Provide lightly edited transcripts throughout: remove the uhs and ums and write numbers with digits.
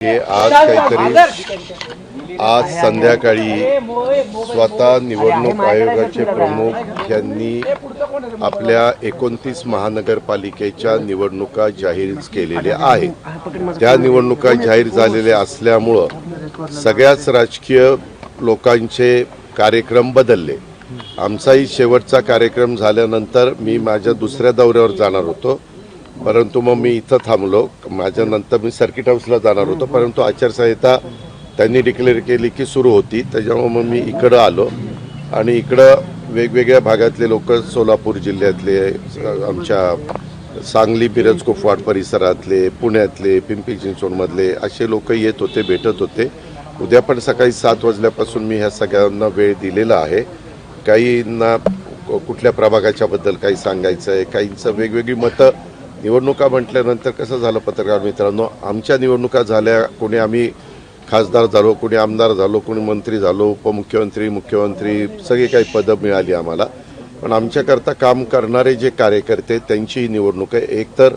हे आज संध्याकाळी स्वतः निवडणूक आयोगाचे प्रमुख यांनी आपल्या 29 महानगरपालिकेच्या निवडणुका जाहीर केलेल्या आहेत। त्या निवडणुका जाहीर झालेल्या असल्यामुळं सगळ्याच राजकीय लोकांचे कार्यक्रम बदलले। आमचाही शेवटचा कार्यक्रम झाल्यानंतर मी माझ्या दुसऱ्या दौऱ्यावर जाणार होतो, परंतु मग मी इथं थांबलो। माझ्या नंतर मी सर्किट हाऊसला जाणार होतो, परंतु आचारसंहिता त्यांनी डिक्लेअर केली की सुरू होती, त्याच्यामुळे मग मी इकडं आलो आणि इकडं वेगवेगळ्या भागातले लोक, सोलापूर जिल्ह्यातले, आमच्या सांगली मिरज कुपवाड परिसरातले, पुण्यातले, पिंपरी चिंचवडमधले असे लोक येत होते, भेटत होते। उद्या पण सकाळी 7 वाजल्यापासून मी ह्या सगळ्यांना वेळ दिलेला आहे। काहींना कुठल्या प्रभागाच्या बद्दल काही सांगायचं आहे, काहींचं वेगवेगळी मतं। निवडणुका म्हटल्यानंतर कसं झालं पत्रकार मित्रांनो, आमच्या निवडणुका झाल्या, कोणी आम्ही खासदार झालो, कोणी आमदार झालो, कोणी मंत्री झालो, उपमुख्यमंत्री, मुख्यमंत्री, सगळी काही पदं मिळाली आम्हाला। पण आमच्याकरता काम करणारे जे कार्यकर्ते त्यांची ही निवडणूक आहे। एकतर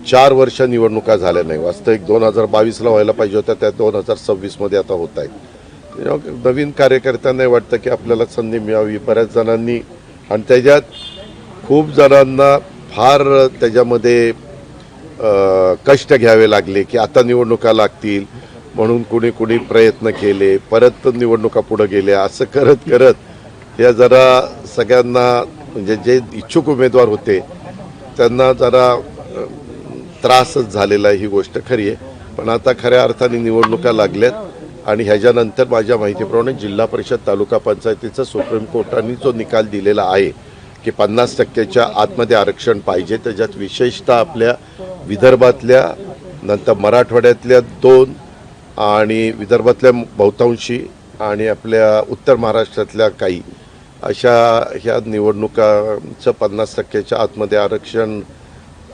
4 वर्ष निवडणुका झाल्या नाही, वास्तविक 2022ला व्हायला पाहिजे होत्या, त्या 2026मध्ये आता होत आहेत। नवीन कार्यकर्त्यांना वाटतं की आपल्याला संधी मिळावी। बऱ्याच जणांनी आणि त्याच्यात खूप जणांना फार त्याच्यामध्ये कष्ट घ्यावे लागले की आता निवडणुका लागतील म्हणून कुणी कुणी प्रयत्न केले, परत निवडणुका पुढे गेल्या। असं करत करत या जरा सगळ्यांना म्हणजे जे इच्छुक उमेदवार होते त्यांना जरा त्रासच झालेला, ही गोष्ट खरी आहे। पण आता खऱ्या अर्थाने निवडणुका लागल्यात आणि ह्याच्यानंतर माझ्या माहितीप्रमाणे जिल्हा परिषद तालुका पंचायतीचा सुप्रीम कोर्टाने जो निकाल दिलेला आहे की 50%च्या आतमध्ये आरक्षण पाहिजे, त्याच्यात विशेषतः आपल्या विदर्भातल्या, नंतर मराठवाड्यातल्या 2 आणि विदर्भातल्या बहुतांशी आणि आपल्या उत्तर महाराष्ट्रातल्या काही अशा ह्या निवडणुकांचं 50%च्या आतमध्ये आरक्षण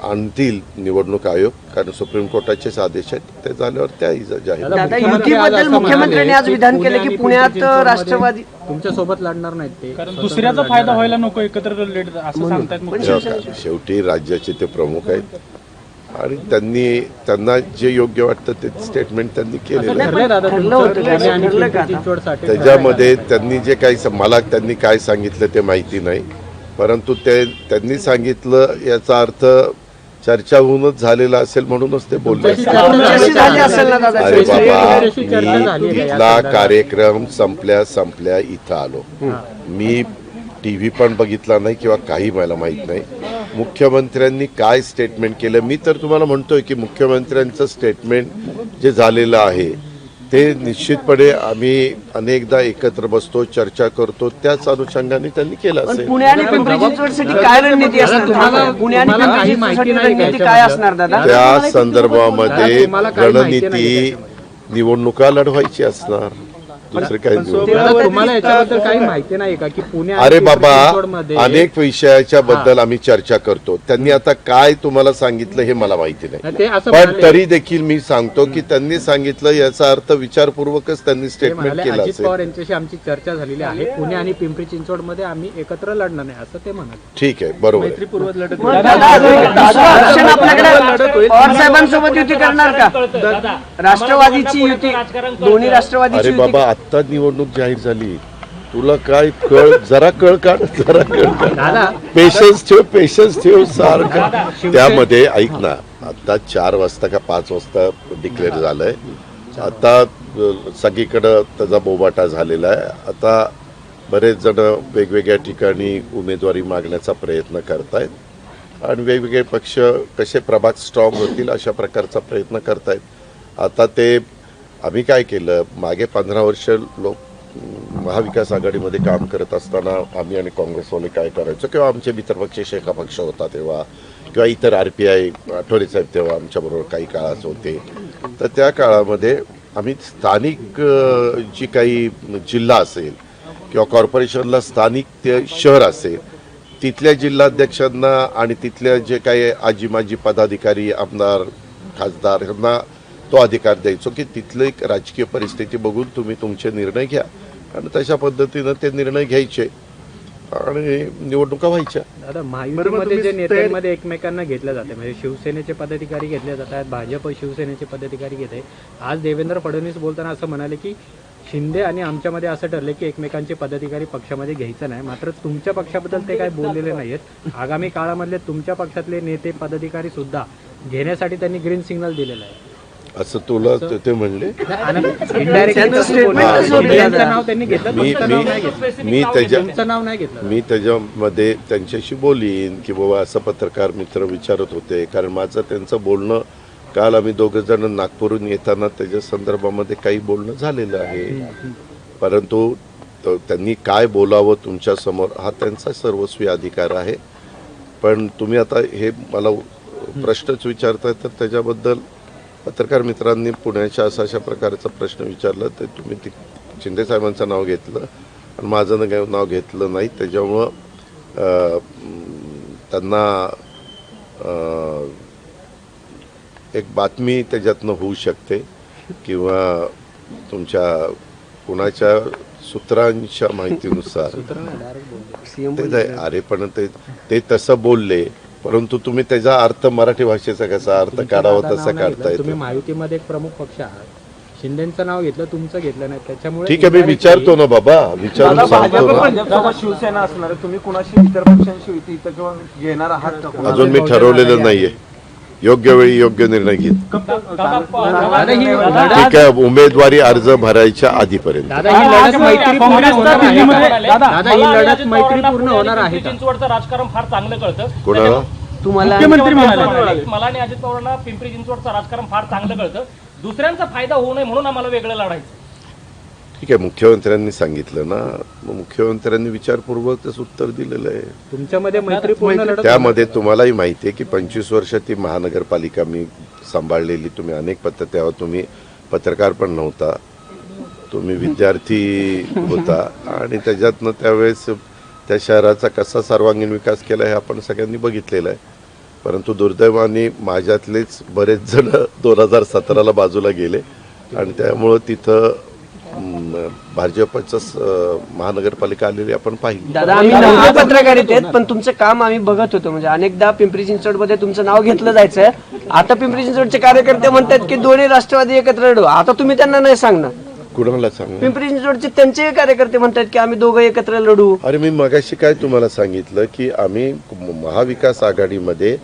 आणतील निवडणूक आयोग, कारण सुप्रीम कोर्टाचेच आदेश आहेत। ते झाल्यावर त्याही जाहीर। युतीबद्दल मुख्यमंत्र्यांनी आज विधान केले की पुण्यात राष्ट्रवादी तुमच्या सोबत लढणार नाहीत ते, कारण दुसऱ्याचा फायदा व्हायला नको, एकत्र लढ असं सांगतायत। शेवटी राज्याचे ते प्रमुख आहेत आणि त्यांना जे योग्य वाटतं ते स्टेटमेंट त्यांनी केलेलं आहे। त्याच्यामध्ये त्यांनी जे काही मला त्यांनी काय सांगितलं ते माहिती नाही, परंतु त्यांनी सांगितलं याचा अर्थ चर्चा होऊनच झालेला असेल म्हणूनच ते बोलले। अरे बाबा, मी तिथला कार्यक्रम संपल्या इथं आलो, मी TV पण बघितला नाही किंवा काही मला माहित नाही। मुख्यमंत्र्यांनी काय स्टेटमेंट केलं, मी तर तुम्हाला म्हणतोय की मुख्यमंत्र्यांचं स्टेटमेंट जे झालेलं आहे ते निश्चितपणे आम्ही अनेकदा एकत्र बसतो, चर्चा करतो, त्याच अनुषंगाने त्यांनी केलं असेल। पुणे आणि पिंपरी चिंचवडसाठी काय रणनीती असणार, पुणे आणि पिंपरी चिंचवडसाठी रणनीती काय असणार दादा? त्या संदर्भामध्ये रणनीती निवडणुका लढवायची असणार, दुसरं काही तुम्हाला याच्याबद्दल काही माहिती नाही का की पुणे? अरे बाबा, अनेक विषयाच्या बद्दल आम्ही चर्चा करतो, त्यांनी आता काय तुम्हाला सांगितलं हे मला माहिती नाही, पण तरी देखील मी सांगतो की त्यांनी सांगितलं याचा अर्थ विचारपूर्वकच त्यांनी स्टेटमेंट केलं अजित असेल। पवार यांच्याशी आमची चर्चा झालेली आहे, पुणे आणि पिंपरी चिंचवड मध्ये आम्ही एकत्र लढणार नाही असं ते म्हणाले। ठीक आहे, बरोबर आहे। पवार साहेबांसोबत युती करणार का राष्ट्रवादीची युती? दोन्ही राष्ट्रवादीची अरे बाबा, आता निवडणूक जाहीर झाली, तुला काय जरा कळ काढ, जरा कळ काढ, पेशन्स ठेव सारखं। त्यामध्ये ऐक ना, आता 4 वाजता का 5 वाजता डिक्लेअर झालंय, आता सगळीकडं त्याचा बोबाटा झालेला आहे। आता बरेच जण वेगवेगळ्या ठिकाणी उमेदवारी मागण्याचा प्रयत्न करतायत आणि वेगवेगळे पक्ष कसे प्रभाग स्ट्रॉंग होतील अशा प्रकारचा प्रयत्न करतायत। आता ते आम्ही काय केलं, मागे 15 वर्ष महाविकास आघाडीमध्ये काम करत असताना आम्ही आणि काँग्रेसवाले काय करायचो, किंवा आमचे मित्रपक्ष शेका पक्ष होता तेव्हा, किंवा इतर RPI आठवले साहेब तेव्हा आमच्याबरोबर काही काळाच होते, तर त्या काळामध्ये आम्ही स्थानिक जी काही जिल्हा असेल किंवा कॉर्पोरेशनला स्थानिक ते शहर असेल, तिथल्या जिल्हाध्यक्षांना आणि तिथल्या जे काही आजी माजी पदाधिकारी, आमदार, खासदार यांना तो अधिकार द्यायचो की तिथली राजकीय परिस्थिती बघून तुम्ही तुमचे निर्णय घ्या आणि तशा पद्धतीनं ते निर्णय घ्यायचे। आणि निवडणुका व्हायच्या. दादा, महायुतीमध्ये जे नेत्यांमध्ये एकमेकांना घेतलं जाते, म्हणजे शिवसेनेचे पदाधिकारी घेतले जात आहेत, भाजप शिवसेनेचे पदाधिकारी घेत आहे. आज देवेंद्र फडणवीस बोलताना असं म्हणाले की शिंदे आणि आमच्यामध्ये असं ठरले की एकमेकांचे पदाधिकारी पक्षामध्ये घ्यायचं नाही. मात्र तुमच्या पक्षाबद्दल ते काय बोललेले नाहीत. आगामी काळामधले तुमच्या पक्षातले नेते पदाधिकारी सुद्धा घेण्यासाठी त्यांनी ग्रीन सिग्नल दिलेलं आहे. असं तुला ते म्हणले? नाव त्यांनी घेतलं, तुमचं नाव नाही घेतलं. तुमचं नाव नाही घेतलं. मी त्याच्यामध्ये त्यांच्याशी बोलीन की बाबा असं पत्रकार मित्र विचारत होते, कारण माझं त्यांचं बोलणं काल आम्ही दोघं जण नागपूरहून येताना त्याच्या संदर्भामध्ये काही बोलणं झालेलं आहे. परंतु त्यांनी काय बोलावं तुमच्या समोर हा त्यांचा सर्वस्वी अधिकार आहे. पण तुम्ही आता हे मला प्रश्नच विचारताय, तर त्याच्याबद्दल पत्रकार मित्रांनी पुण्याच्या अशा प्रकारचा प्रश्न विचारला तर तुम्ही शिंदे साहेबांचं नाव घेतलं आणि माझं नाव घेतलं नाही. त्याच्यामुळं त्यांना एक बातमी त्याच्यातनं होऊ शकते किंवा तुमच्या कुणाच्या सूत्रांच्या माहितीनुसार अरे पण ते तसं बोलले, परंतु तुम्ही त्याचा अर्थ मराठी भाषेचा कसा अर्थ काढावा तसा काढताय. तुम्ही महायुतीमध्ये एक प्रमुख पक्ष आहात, शिंदेचं नाव घेतलं, तुमचं घेतलं नाही, त्याच्यामुळे ठीक आहे मी विचारतो ना बाबा, विचारून सांगतो ना. शिवसेना असणार आहे, तुम्ही कुणाशी इतर पक्षांशी युती इथं किंवा घेणार आहात का? अजून मी ठरवलेलं नाहीये. योग्य वेळी योग्य निर्णय घेईन. ठीक आहे, उमेदवारी अर्ज भरायच्या आधीपर्यंत. दादा, ही लढत मैत्रीपूर्ण होणार आहे का? दादा, ही लढत मैत्रीपूर्ण होणार आहे का? चिंचवडचं राजकारण फार चांगलं कळतं कोणाला? तुम्हाला मला आणि अजित पवारांना पिंपरी चिंचवडचं राजकारण फार चांगलं कळतं. दुसऱ्यांचा फायदा होऊ नये म्हणून आम्हाला वेगळं लढायचं. ठीक आहे, मुख्यमंत्र्यांनी सांगितलं ना, मुख्यमंत्र्यांनी विचारपूर्वक त्याचं उत्तर दिलेलं आहे. तुमच्यामध्ये मैत्रीपूर्ण लढत त्यामध्ये तुम्हालाही माहिती आहे की 25 वर्ष ती महानगरपालिका मी सांभाळलेली. तुम्ही अनेक तेव्हा तुम्ही पत्रकार पण नव्हता, तुम्ही विद्यार्थी होता आणि त्याच्यातनं त्यावेळेस त्या शहराचा कसा सर्वांगीण विकास केला हे आपण सगळ्यांनी बघितलेलं आहे. परंतु दुर्दैवाने माझ्यातलेच बरेच जण 2017ला बाजूला गेले आणि त्यामुळं तिथं भाजपच महानगरपालिका आलेली आपण पाहिली. दादा, आम्ही नव्हे पत्रकारित आहेत, पण तुमचं काम आम्ही बघत होतो. म्हणजे अनेकदा पिंपरी चिंचवड मध्ये तुमचं नाव घेतलं जायचं. आता पिंपरी चिंचवडचे कार्यकर्ते म्हणतात की दोन्ही राष्ट्रवादी एकत्र लढू. आता तुम्ही त्यांना नाही सांगणार. कुणाला सांग? पिंपरी चिंचवडचे त्यांचे कार्यकर्ते म्हणतात की आम्ही दोघं एकत्र लढू. अरे मी मगाशी काय तुम्हाला सांगितलं की आम्ही महाविकास आघाडीमध्ये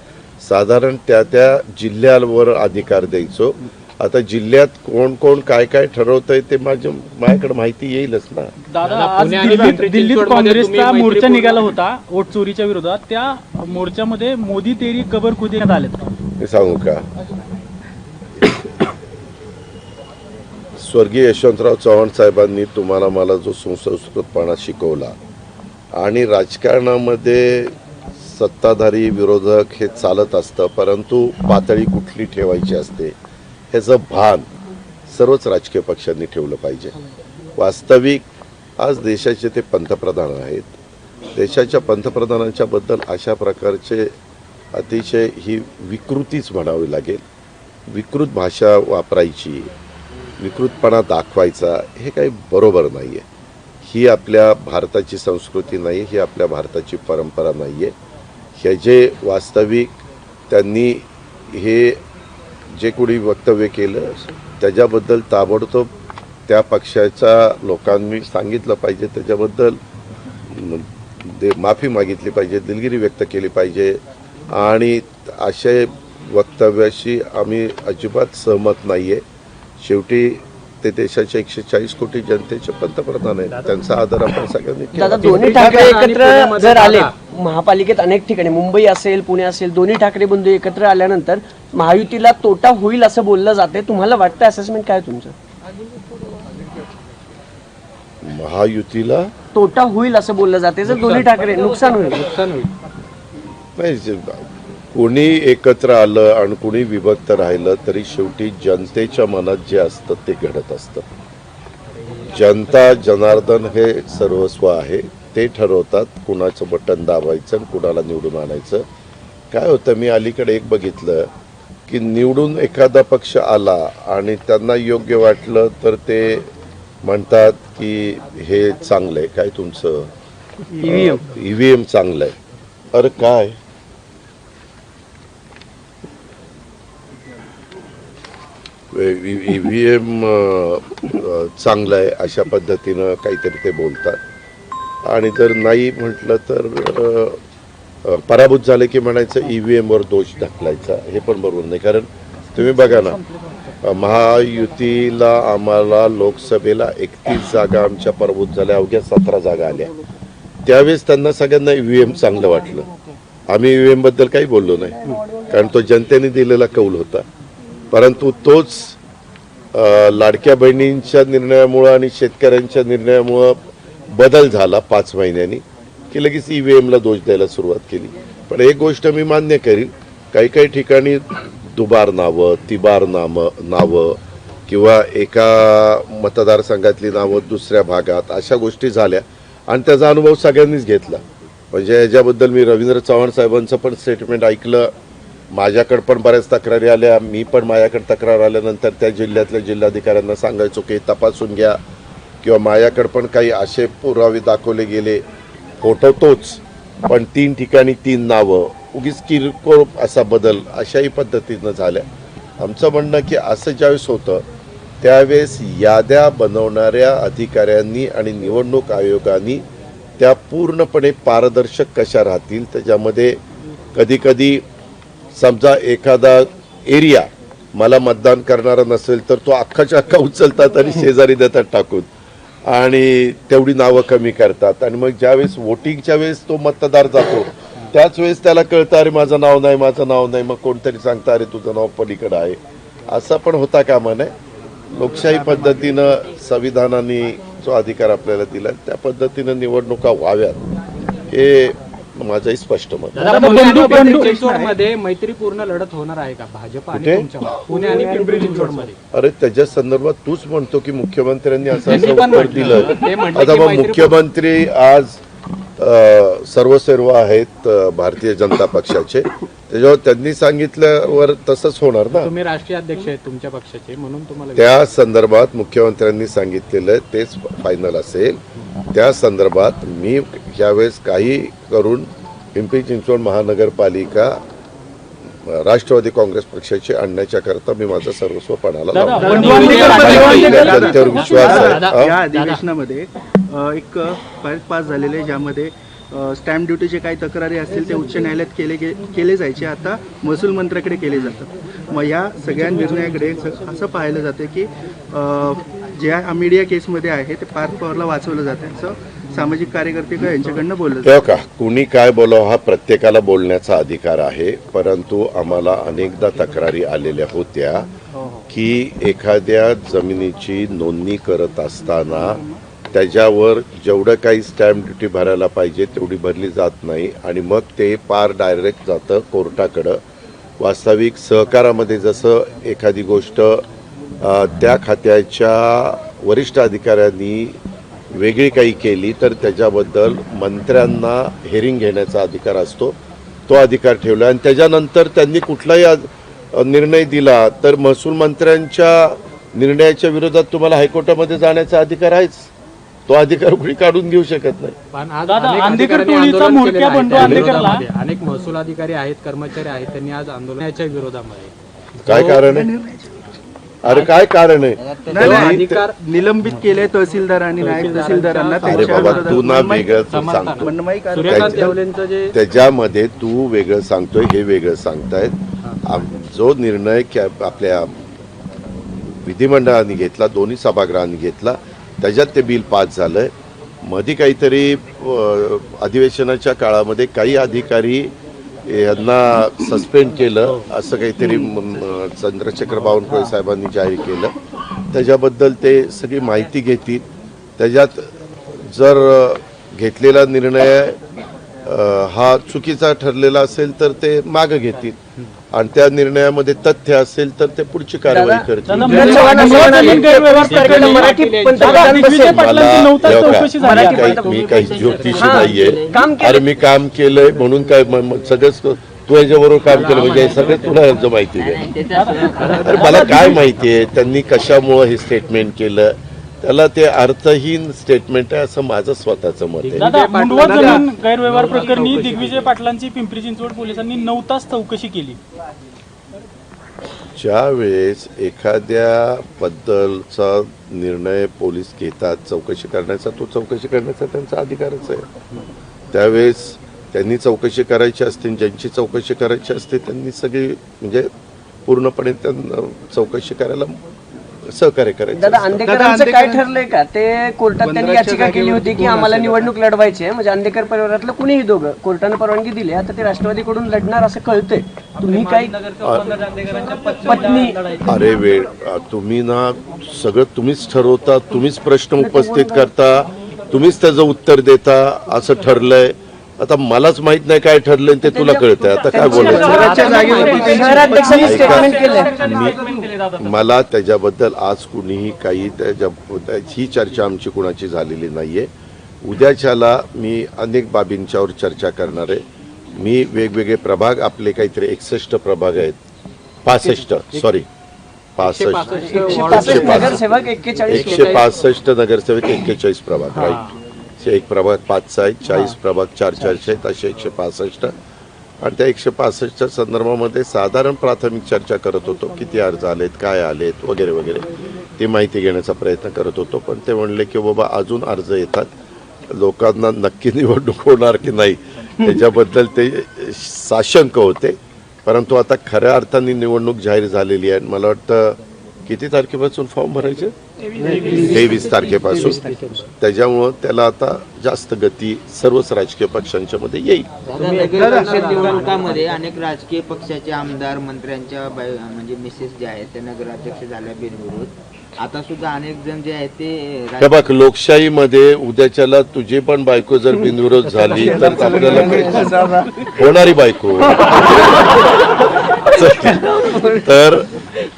साधारण त्या जिल्ह्यावर अधिकार द्यायचो. आता जिल्ह्यात कोण कोण काय काय ठरवतंय ते माझ्याकडे माहिती येईलच ना. दादा, आज दिल्लीत काँग्रेसचा मोर्चा निघाला होता वोट चोरीच्या विरोधात. त्या मोर्चामध्ये मोदी तेरी कबर खुदी आलेत. मी सांगू का, स्वर्गीय यशवंतराव चव्हाण साहेबांनी तुम्हाला मला जो सुसंस्कृतपणा शिकवला आणि राजकारणामध्ये सत्ताधारी विरोधक हे चालत असतं, परंतु पातळी कुठली ठेवायची असते ह्याचं भान सर्वच राजकीय पक्षांनी ठेवलं पाहिजे. वास्तविक आज देशाचे ते पंतप्रधान आहेत. देशाच्या पंतप्रधानांच्या बद्दल अशा प्रकारचे अतिशय ही विकृतीच म्हणावी लागेल, विकृत भाषा वापरायची, विकृतपणा दाखवायचा हे काही बरोबर नाही आहे. ही आपल्या भारताची संस्कृती नाही, ही आपल्या भारताची परंपरा नाही आहे. हे जे वास्तविक त्यांनी हे जे कोणी वक्तव्य केलं त्याच्याबद्दल ताबडतोब त्या पक्षाच्या लोकांनी सांगितलं पाहिजे, त्याच्याबद्दल माफी मागितली पाहिजे, दिलगिरी व्यक्त केली पाहिजे. आणि अशा वक्तव्याशी आम्ही अजिबात सहमत नाही आहे. शेवटी ते देशाच्या 140 कोटी जनतेचे पंतप्रधान आहेत, त्यांचा आदर आपण सगळ्यांनी केला. दादा, दोन्ही ठाकरे एकत्र जर आले महापालिकेत अनेक ठिकाणी, मुंबई असेल पुणे असेल, दोन्ही ठाकरे बंधू एकत्र आल्यानंतर महायुतीला तोटा होईल असं बोललं जाते. तुम्हाला वाटतं असेसमेंट काय तुमचं? महायुतीला तोटा होईल असं बोललं जाते जर दोन्ही ठाकरे, नुकसान होईल. नाही, कोणी एकत्र आलं आणि कोणी विभक्त राहिलं तरी शेवटी जनतेच्या मनात जे असतं ते घडत असतं. जनता जनार्दन हे सर्वस्व आहे, ते ठरवतात कुणाचं बटन दाबायचं आणि कुणाला निवडून आणायचं. काय होतं, मी अलीकडे एक बघितलं की निवडून एखादा पक्ष आला आणि त्यांना योग्य वाटलं तर ते म्हणतात की हे चांगलं आहे. काय तुमचं ईव्हीएम चांगलं आहे. अरे काय ईव्हीएम चांगलं आहे अशा पद्धतीनं काहीतरी ते बोलतात आणि जर नाही म्हटलं तर पराभूत झाले की म्हणायचं ईव्हीएमवर दोष ढकलायचा, हे पण बरोबर नाही. कारण तुम्ही बघा ना, महायुतीला आम्हाला लोकसभेला 31 जागा आमच्या पराभूत झाल्या, अवघ्या 17 जागा आल्या. त्यावेळेस त्यांना सगळ्यांना ईव्हीएम चांगलं वाटलं. आम्ही ईव्हीएम बद्दल काही बोललो नाही, कारण तो जनतेने दिलेला कौल होता. परंतु तोच लाडक्या बहिणींच्या निर्णयामुळं आणि शेतकऱ्यांच्या निर्णयामुळं बदल झाला 5 महिन्यांनी, की लगेच ईव्हीएमला दोष द्यायला सुरुवात केली. पण एक गोष्ट मी मान्य करीन, काही काही ठिकाणी दुबार नावं, तिबार नावं किंवा एका मतदारसंघातली नावं दुसऱ्या भागात अशा गोष्टी झाल्या आणि त्याचा अनुभव सगळ्यांनीच घेतला. म्हणजे याच्याबद्दल मी रवींद्र चव्हाण साहेबांचं पण स्टेटमेंट ऐकलं. माझ्याकडे पण बऱ्याच तक्रारी आल्या. मी पण माझ्याकडे तक्रार आल्यानंतर त्या जिल्ह्यातल्या जिल्हाधिकाऱ्यांना सांगायचो की तपासून घ्या, किंवा माझ्याकडे पण काही असे पुरावे दाखवले गेले, फोटो तोच पण 3 ठिकाणी 3 नावं, उगीच किरकोळ असा बदल अशाही पद्धतीनं झाल्या. आमचं म्हणणं की असं ज्यावेळेस होतं त्यावेळेस याद्या बनवणाऱ्या अधिकाऱ्यांनी आणि निवडणूक आयोगाने त्या पूर्णपणे पारदर्शक कशा राहतील, त्याच्यामध्ये कधीकधी समजा एखादा एरिया मला मतदान करणारा नसेल तर तो अख्खाच्या अख्खा उचलतात आणि शेजारी देतात टाकून आणि तेवढी नावं कमी करतात. आणि मग ज्यावेळेस वोटिंगच्या वेळेस तो मतदार जातो त्याच वेळेस त्याला कळतं अरे माझं नाव नाही, मग कोणतरी सांगतं अरे तुझं नाव पलीकडं आहे. असं पण होता कामा नये. लोकशाही पद्धतीनं संविधानाने जो अधिकार आपल्याला दिला त्या पद्धतीनं निवडणुका व्हाव्यात हे माझंही स्पष्ट मत. मध्ये मैत्रीपूर्ण लढत होणार आहे का भाजप आणि तुमच्या पुणे आणि पिंपरी चिंचवडमध्ये? अरे त्याच्या संदर्भात तूच म्हणतो की मुख्यमंत्र्यांनी असं उत्तर दिलं. आता मग मुख्यमंत्री आज सर्वसर्व आहेत भारतीय जनता पक्षाचे, त्याच्यावर त्यांनी सांगितल्यावर तसंच होणार ना. तुम्ही राष्ट्रीय अध्यक्ष आहेत तुमच्या पक्षाचे, म्हणून तुम्हाला त्या संदर्भात मुख्यमंत्र्यांनी सांगितलेलं तेच फायनल असेल. त्या संदर्भात मी यावेळेस काही करून पिंपरी चिंचवड महानगरपालिका राष्ट्रवादी काँग्रेस पक्षाची आणण्याच्या करता मी माझं सर्वस्व पणाला जनतेवर विश्वास आहे. या अधिवेशनामध्ये एक पास झालेले आहे ज्यामध्ये स्टॅम्प ड्युटीचे काही तक्रारी असतील ते उच्च न्यायालयात केले जायचे, आता महसूल मंत्र्याकडे केले जातात. मग या सगळ्या निर्णयाकडे असं पाहिलं जाते की ज्या मीडिया केसमध्ये आहे ते पार्थ पवारला वाचवलं जाते असं सामाजिक कार्यकर्ते यांच्याकडनं बोललं तेव्हा का कुणी काय बोलावं हा प्रत्येकाला बोलण्याचा अधिकार आहे. परंतु आम्हाला अनेकदा तक्रारी आलेल्या होत्या की एखाद्या जमिनीची नोंदणी करत असताना त्याच्यावर जेवढं काही स्टॅम्प ड्युटी भरायला पाहिजे तेवढी भरली जात नाही आणि मग ते पार डायरेक्ट जातं कोर्टाकडं. वास्तविक सहकारामध्ये जसं एखादी गोष्ट त्या खात्याच्या वरिष्ठ अधिकाऱ्यांनी वेगळी काही केली तर त्याच्याबद्दल मंत्र्यांना हेरिंग घेण्याचा अधिकार असतो, तो अधिकार ठेवला. आणि त्याच्यानंतर त्यांनी कुठलाही निर्णय दिला तर महसूल मंत्र्यांच्या निर्णयाच्या विरोधात तुम्हाला हायकोर्टामध्ये जाण्याचा अधिकार आहेच. तो अधिकार कुणी काढून घेऊ शकत नाही. पण आज अनेक महसूल अधिकारी आहेत, कर्मचारी आहेत, त्यांनी आज आंदोलनाच्या विरोधामध्ये काय कारण आहे? अरे काय कारण आहे? निलंबित केले तहसीलदार आणि नायब तहसीलदारांना. अरे बाबा तू ना वेगळं सांगतो, त्याच्यामध्ये तू वेगळं सांगतोय, हे वेगळं सांगतायत. जो निर्णय आपल्या विधिमंडळाने घेतला, दोन्ही सभागृहांनी घेतला, त्याच्यात ते बिल पास झालंय. मध्ये काहीतरी अधिवेशनाच्या काळामध्ये काही अधिकारी यांना सस्पेंड केलं असं काहीतरी चंद्रशेखर बावनकुळे साहेबांनी जाहीर केलं. त्याच्याबद्दल ते सगळी माहिती घेतील. त्याच्यात जर घेतलेला निर्णय हा चुकीचा ठरलेला असेल तर ते मागं घेतील आणि त्या निर्णयामध्ये तथ्य असेल तर ते पुढची कारवाई करतील. मी काही ज्योतिषी नाहीये. अरे मी काम केलंय म्हणून काय सगळंच तू याच्याबरोबर काम केलं म्हणजे सगळं तुला याचं माहिती आहे. अरे मला काय माहितीये त्यांनी कशामुळं हे स्टेटमेंट केलं, त्याला ते अर्थहीन स्टेटमेंट आहे असं माझं स्वतःचं मत आहे. दादा, मुंडवा जमीन गैरव्यवहार प्रकरणी दिग्विजय पाटलांची पिंपरी चिंचवड पोलिसांनी 9 तास चौकशी केली. ज्या वेळेस एखाद्या बद्दलचा निर्णय पोलीस घेतात चौकशी करण्याचा, तो चौकशी करण्याचा त्यांचा अधिकारच आहे. त्यावेळेस त्यांनी चौकशी करायची असते, ज्यांची चौकशी करायची असते त्यांनी सगळी म्हणजे पूर्णपणे त्यांना चौकशी करायला सहकार्य करायचं दादा, असतं. अंधेकरांचं काय ठरलंय का? ते कोर्टात त्यांनी याचिका केली होती की आम्हाला निवडणूक लढवायची आहे, म्हणजे अंधेकर परिवारातलं कुणीही दोघं, कोर्टाने परवानगी दिली. आता ते राष्ट्रवादीकडून लढणार असं कळतंय. तुम्ही काय पत्नी अरे वेळ, तुम्ही ना सगळं तुम्हीच ठरवता, तुम्हीच प्रश्न उपस्थित करता, तुम्हीच त्याचं उत्तर देता. असं ठरलंय. आता मलाच माहित नाही काय ठरलंय ते तुला कळतंय. आता काय बोलायचं? शहराध्यक्षांनी स्टेटमेंट केलंय. मला त्याच्याबद्दल आज कुणीही काही ही चर्चा आमची कुणाची झालेली नाहीये. उद्याच्याला मी अनेक बाबींच्यावर चर्चा करणार आहे. मी वेगवेगळे प्रभाग, आपले काहीतरी 61 प्रभाग आहेत, 65 नगरसेवक 41 165 नगरसेवक 41 प्रभाग, राईट. एक प्रभाग 5चा आहे, 40 प्रभाग 4 आहेत, असे 165. आणि त्या 165च्या संदर्भामध्ये साधारण प्राथमिक चर्चा करत होतो. किती अर्ज आलेत, काय आलेत वगैरे वगैरे ती माहिती घेण्याचा प्रयत्न करत होतो. पण ते म्हणले की बाबा अजून अर्ज येतात, लोकांना नक्की निवडणूक होणार की नाही याच्याबद्दल ते साशंक होते. परंतु आता खऱ्या अर्थाने निवडणूक जाहीर झालेली आहे. मला वाटतं किती तारखेपासून फॉर्म भरायचे? 23 तारखेपासून. त्याच्यामुळं त्याला आता जास्त गती सर्वच राजकीय पक्षांच्या मध्ये येईल. नगरपरिषद निवडणुकांमध्ये अनेक राजकीय पक्षाचे आमदार, मंत्र्यांच्या म्हणजे मिसेस जे आहेत त्या नगराध्यक्ष झाल्या बिनविरोध. आता सुद्धा अनेक जण जे आहेत ते हे बघ, लोकशाहीमध्ये उद्याच्याला तुझी पण बायको जर बिनविरोध झाली तर आपल्याला काही होणारी बायको तर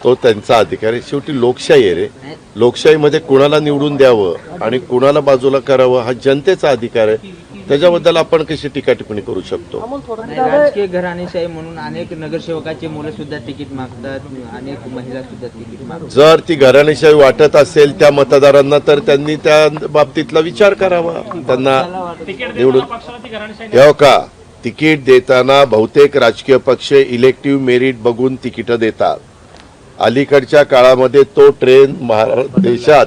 तो त्यांचा अधिकार आहे. शेवटी लोकशाही आहे रे. लोकशाहीमध्ये कुणाला निवडून द्यावं आणि कुणाला बाजूला करावं हा जनतेचा अधिकार आहे. त्याच्याबद्दल आपण कशी टीका टिप्पणी करू शकतो? राजकीय घराणेशाही म्हणून अनेक नगरसेवकाची मुलं सुद्धा तिकीट मागतात, अनेक महिला सुद्धा तिकीट मागतात. जर ती घराणेशाही वाटत असेल त्या मतदारांना तर त्यांनी त्या बाबतीतला विचार करावा. त्यांना निवडून येऊ का? तिकीट देताना बहुतेक राजकीय पक्ष इलेक्टिव्ह मेरिट बघून तिकीटं देतात. अलीकडच्या काळामध्ये तो ट्रेंड देशात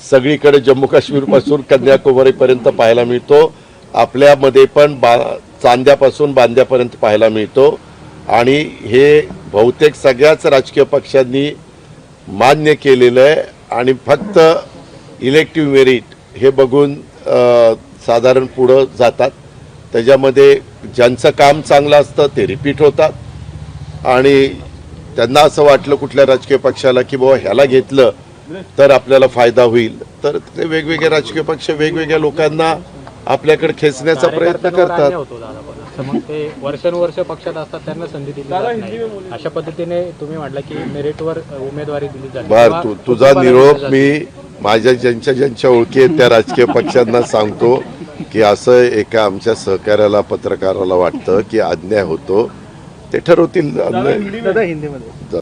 सगळीकडे जम्मू काश्मीर पासून कन्याकुमारी पर्यंत पाहायला मिळतो. आपल्यामध्ये पण चांद्यापासून बांद्यापर्यंत पाहायला मिळतो. आणि हे बहुतेक सगळ्याच राजकीय पक्षांनी मान्य केलेलं आहे. आणि फक्त इलेक्टिव्ह मेरिट हे बघून साधारण पुढं जातात. त्याच्यामध्ये ज्यांचं काम चांगलं असतं ते रिपीट होतात. आणि त्यांना असं वाटलं कुठल्या राजकीय पक्षाला की बाबा ह्याला घेतलं तर आपल्याला फायदा होईल, तर ते वेगवेगळे राजकीय पक्ष वेगवेगळ्या लोकांना आपल्याकडे खेचण्याचा प्रयत्न करतात. मग ते वर्षानुवर्ष पक्षात असतात त्यांना संधी दिली जात नाही. अशा पद्धतीने तुम्ही म्हटलं की मेरिटवर उमेदवारी दिली जाते. बर, तुझा निरोप मी माझ्या ज्यांच्या ओळखी आहेत त्या राजकीय पक्षांना सांगतो की असं एका आमच्या सहकार्याला, पत्रकाराला वाटतं की अन्याय होतो, ते ठरवतील. दादा हिंदीमध्ये